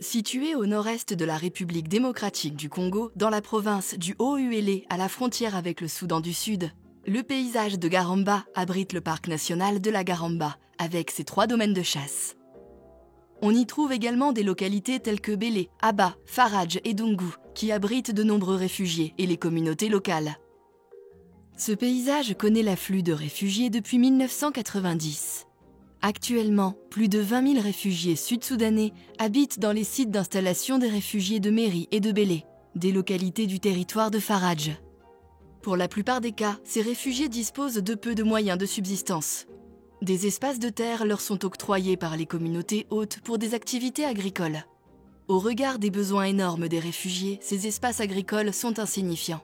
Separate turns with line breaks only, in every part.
Situé au nord-est de la République démocratique du Congo, dans la province du Haut-Uélé à la frontière avec le Soudan du Sud, le paysage de Garamba abrite le parc national de la Garamba, avec ses 3 domaines de chasse. On y trouve également des localités telles que Bélé, Aba, Faradj et Dungu, qui abritent de nombreux réfugiés et les communautés locales. Ce paysage connaît l'afflux de réfugiés depuis 1990. Actuellement, plus de 20 000 réfugiés sud-soudanais habitent dans les sites d'installation des réfugiés de Méri et de Bélé, des localités du territoire de Faradj. Pour la plupart des cas, ces réfugiés disposent de peu de moyens de subsistance. Des espaces de terre leur sont octroyés par les communautés hôtes pour des activités agricoles. Au regard des besoins énormes des réfugiés, ces espaces agricoles sont insignifiants.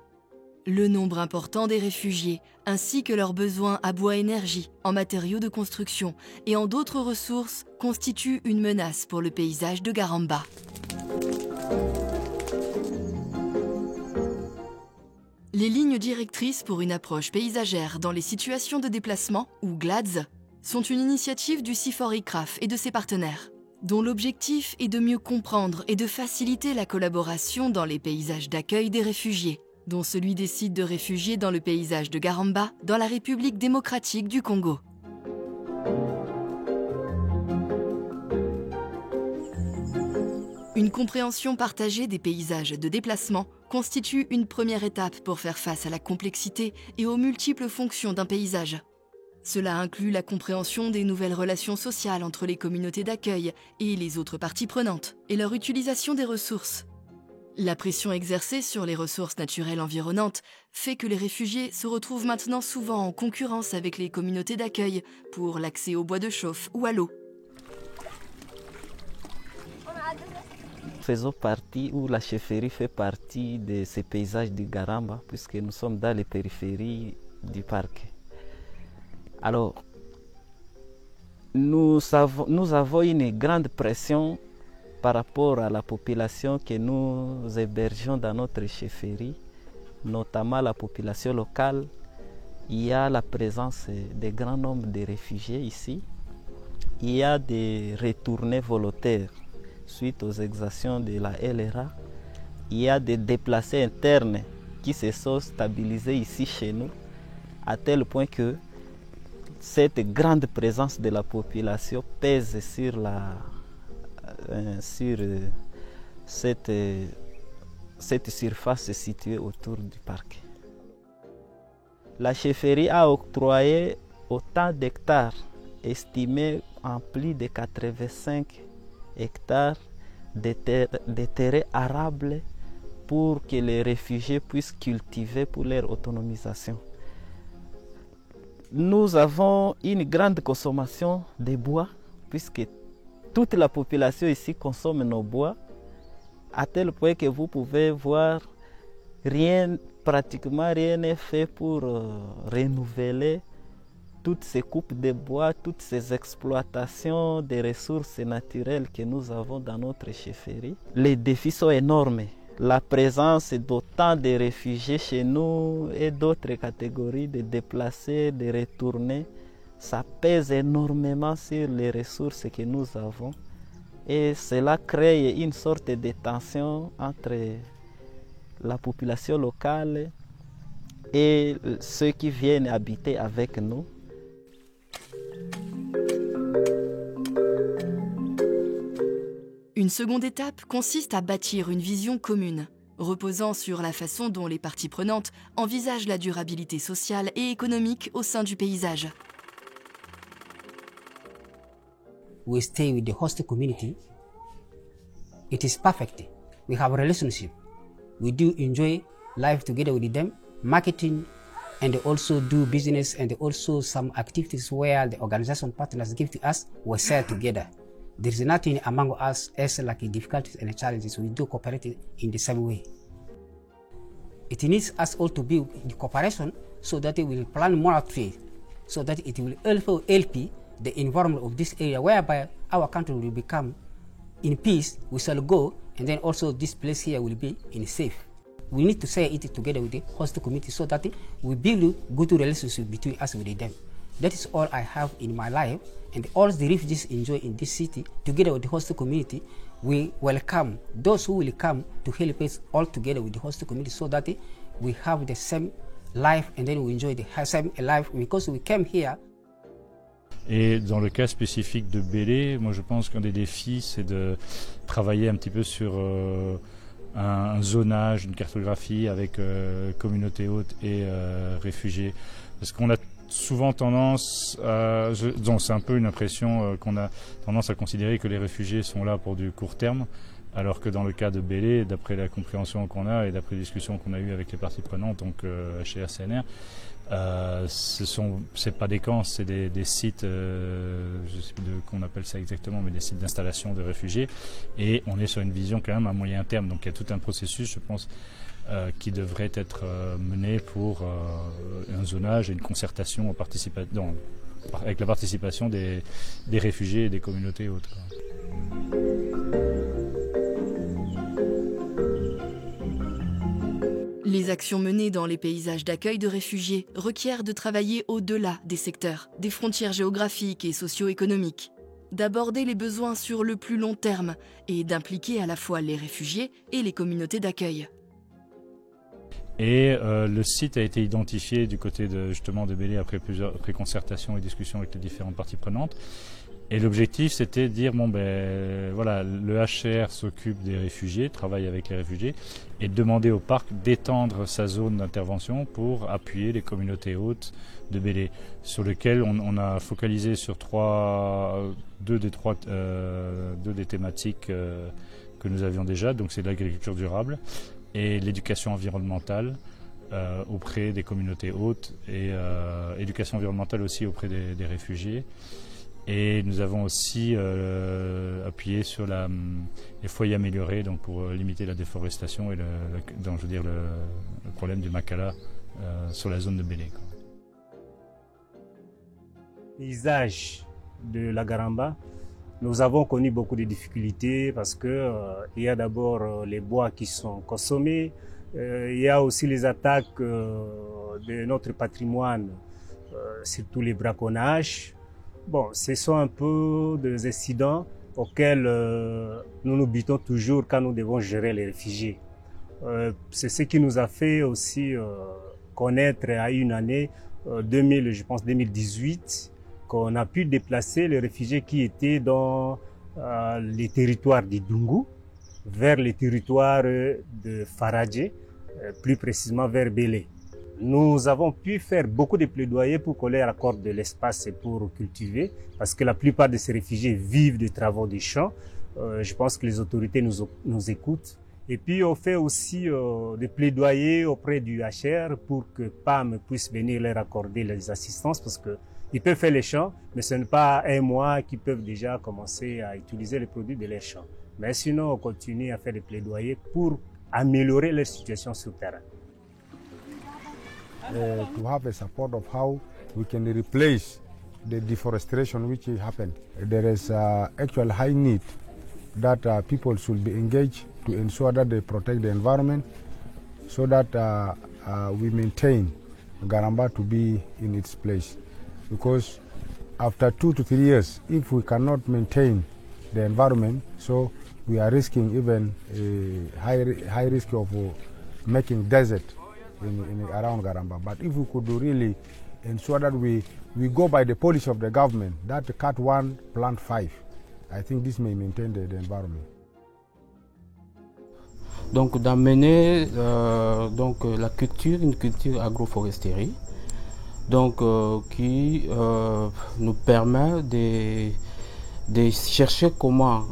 Le nombre important des réfugiés, ainsi que leurs besoins à bois-énergie, en matériaux de construction et en d'autres ressources, constituent une menace pour le paysage de Garamba. Les lignes directrices pour une approche paysagère dans les situations de déplacement, ou GLADS, sont une initiative du CIFOR-ICRAF et de ses partenaires, dont l'objectif est de mieux comprendre et de faciliter la collaboration dans les paysages d'accueil des réfugiés, dont celui des sites de réfugiés dans le paysage de Garamba, dans la République démocratique du Congo. Une compréhension partagée des paysages de déplacement constitue une première étape pour faire face à la complexité et aux multiples fonctions d'un paysage. Cela inclut la compréhension des nouvelles relations sociales entre les communautés d'accueil et les autres parties prenantes, et leur utilisation des ressources. La pression exercée sur les ressources naturelles environnantes fait que les réfugiés se retrouvent maintenant souvent en concurrence avec les communautés d'accueil pour l'accès au bois de chauffe ou à l'eau.
Faisons partie, ou la chefferie fait partie de ces paysages du Garamba, puisque nous sommes dans les périphéries du parc. Alors, nous avons une grande pression par rapport à la population que nous hébergeons dans notre chefferie, notamment la population locale. Il y a la présence de grands nombres de réfugiés ici. Il y a des retournés volontaires suite aux exactions de la LRA. Il y a des déplacés internes qui se sont stabilisés ici chez nous, à tel point que cette grande présence de la population pèse sur cette surface située autour du parc. La chefferie a octroyé autant d'hectares, estimés en plus de 85 hectares de terrains arables pour que les réfugiés puissent cultiver pour leur autonomisation. Nous avons une grande consommation de bois, puisque toute la population ici consomme nos bois, à tel point que vous pouvez voir, pratiquement rien n'est fait pour renouveler toutes ces coupes de bois, toutes ces exploitations des ressources naturelles que nous avons dans notre chefferie. Les défis sont énormes. La présence d'autant de réfugiés chez nous et d'autres catégories de déplacés, de retournés, ça pèse énormément sur les ressources que nous avons. Et cela crée une sorte de tension entre la population locale et ceux qui viennent habiter avec nous.
Une seconde étape consiste à bâtir une vision commune, reposant sur la façon dont les parties prenantes envisagent la durabilité sociale et économique au sein du paysage.
We stay with the host community. It is perfect. We have a relationship. We do enjoy life together with them, marketing, and also do business, and also some activities where the organization partners give to us, we share together. There is nothing among us as like difficulties and challenges. We do cooperate in the same way. It needs us all to be in cooperation so that we will plan more trade, so that it will also help the environment of this area, whereby our country will become in peace. We shall go, and then also this place here will be in safe. We need to share it together with the host community so that we build good relationship between us with them. That is all I have in my life, and all the refugees enjoy in this city together with the host community. we welcome those who will come to help us all together with the host community so that we have the same life and then we enjoy the same life because we came here.
Et dans le cas spécifique de Bélé, moi je pense qu'un des défis c'est de travailler un petit peu sur un zonage, une cartographie avec communautés hautes et réfugiés. Parce qu'on a souvent tendance à... c'est un peu une impression qu'on a tendance à considérer que les réfugiés sont là pour du court terme, alors que dans le cas de Bélé, d'après la compréhension qu'on a et d'après les discussions qu'on a eues avec les parties prenantes, donc chez RCNR, c'est pas des camps, c'est des sites, je sais plus qu'on appelle ça exactement, mais des sites d'installation de réfugiés, et on est sur une vision quand même à moyen terme, donc il y a tout un processus, je pense, qui devrait être mené pour un zonage et une concertation avec la participation des réfugiés et des communautés autres.
Les actions menées dans les paysages d'accueil de réfugiés requièrent de travailler au-delà des secteurs, des frontières géographiques et socio-économiques, d'aborder les besoins sur le plus long terme et d'impliquer à la fois les réfugiés et les communautés d'accueil.
Et le site a été identifié du côté de Bélé après concertation et discussions avec les différentes parties prenantes. Et l'objectif, c'était de dire, voilà, le HCR s'occupe des réfugiés, travaille avec les réfugiés, et de demander au parc d'étendre sa zone d'intervention pour appuyer les communautés hautes de Bélé, sur lequel on a focalisé sur deux des thématiques que nous avions déjà, donc c'est l'agriculture durable et l'éducation environnementale auprès des communautés hautes et éducation environnementale aussi auprès des réfugiés. Et nous avons aussi appuyé sur les foyers améliorés, donc pour limiter la déforestation et le problème du Makala sur la zone de Bélé.
Paysage de la Garamba, nous avons connu beaucoup de difficultés parce que il y a d'abord les bois qui sont consommés, il y a aussi les attaques de notre patrimoine, surtout les braconnages. Bon, ce sont un peu des incidents auxquels nous nous butons toujours quand nous devons gérer les réfugiés. C'est ce qui nous a fait aussi connaître à une année 2018 qu'on a pu déplacer les réfugiés qui étaient dans les territoires d'Idungu vers les territoires de Faradje, plus précisément vers Bélé. Nous avons pu faire beaucoup de plaidoyers pour qu'on leur accorde de l'espace pour cultiver, parce que la plupart de ces réfugiés vivent des travaux des champs. Je pense que les autorités nous écoutent. Et puis on fait aussi des plaidoyers auprès du HR pour que PAM puisse venir leur accorder les assistances, parce qu'ils peuvent faire les champs, mais ce n'est pas un mois qu'ils peuvent déjà commencer à utiliser les produits de leurs champs. Mais sinon, on continue à faire des plaidoyers pour améliorer leur situation sur le terrain.
To have a support of how we can replace the deforestation which happened. There is actual high need that people should be engaged to ensure that they protect the environment so that we maintain Garamba to be in its place. Because after 2 to 3 years, if we cannot maintain the environment, so we are risking even a high risk of making desert around Garamba. But if we could really ensure that we go by the policy of the government, that cut 1, plant 5, I think this may maintain the environment.
Donc d'amener la culture, une culture agroforesterie, donc qui nous permet de chercher comment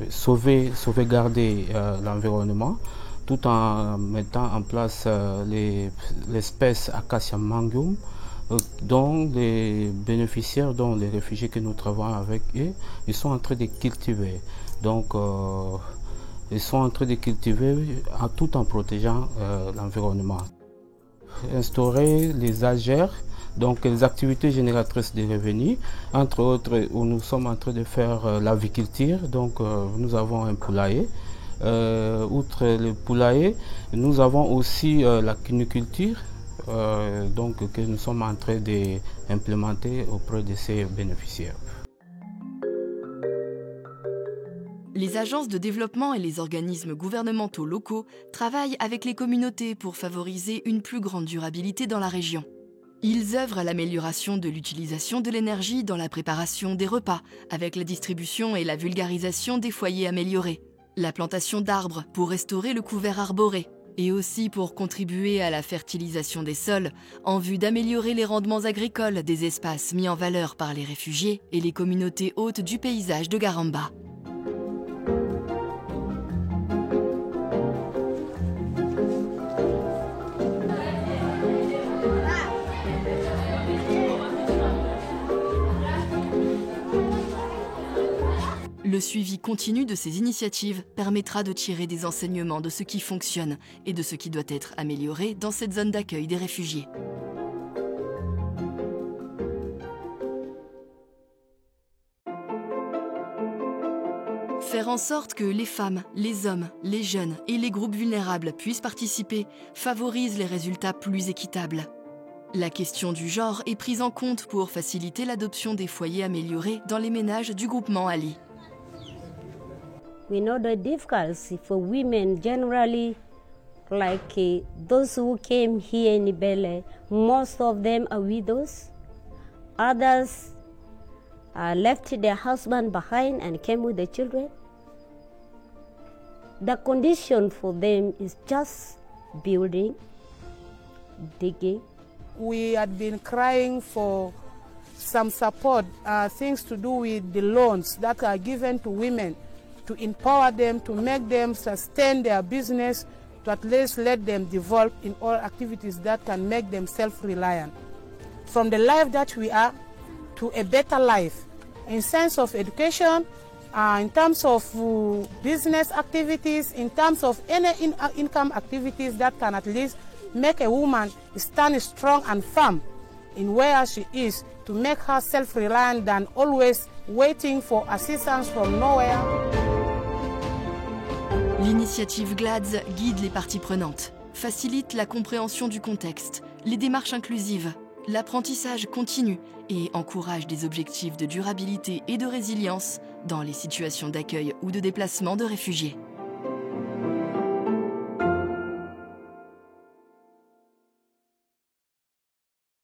sauvegarder l'environnement, tout en mettant en place l'espèce Acacia mangium, dont les bénéficiaires, dont les réfugiés que nous travaillons avec eux, ils sont en train de cultiver. Donc, ils sont en train de cultiver tout en protégeant l'environnement. Instaurer les AGR, donc les activités génératrices de revenus, entre autres, où nous sommes en train de faire l'aviculture, donc nous avons un poulailler. Outre le poulailler, nous avons aussi la cuniculture, donc que nous sommes en train d'implémenter auprès de ces bénéficiaires.
Les agences de développement et les organismes gouvernementaux locaux travaillent avec les communautés pour favoriser une plus grande durabilité dans la région. Ils œuvrent à l'amélioration de l'utilisation de l'énergie dans la préparation des repas, avec la distribution et la vulgarisation des foyers améliorés, la plantation d'arbres pour restaurer le couvert arboré, et aussi pour contribuer à la fertilisation des sols en vue d'améliorer les rendements agricoles des espaces mis en valeur par les réfugiés et les communautés hôtes du paysage de Garamba. Le suivi continu de ces initiatives permettra de tirer des enseignements de ce qui fonctionne et de ce qui doit être amélioré dans cette zone d'accueil des réfugiés. Faire en sorte que les femmes, les hommes, les jeunes et les groupes vulnérables puissent participer favorise les résultats plus équitables. La question du genre est prise en compte pour faciliter l'adoption des foyers améliorés dans les ménages du groupement Ali.
We know the difficulty for women generally, like those who came here in Ibele, most of them are widows. Others left their husband behind and came with the children. The condition for them is just building, digging.
We had been crying for some support, things to do with the loans that are given to women, to empower them, to make them sustain their business, to at least let them develop in all activities that can make them self-reliant. From the life that we are to a better life, in sense of education, in terms of business activities, in terms of any income activities that can at least make a woman stand strong and firm in where she is, to make her self-reliant than always waiting for assistance from nowhere.
L'initiative GLADS guide les parties prenantes, facilite la compréhension du contexte, les démarches inclusives, l'apprentissage continu et encourage des objectifs de durabilité et de résilience dans les situations d'accueil ou de déplacement de réfugiés.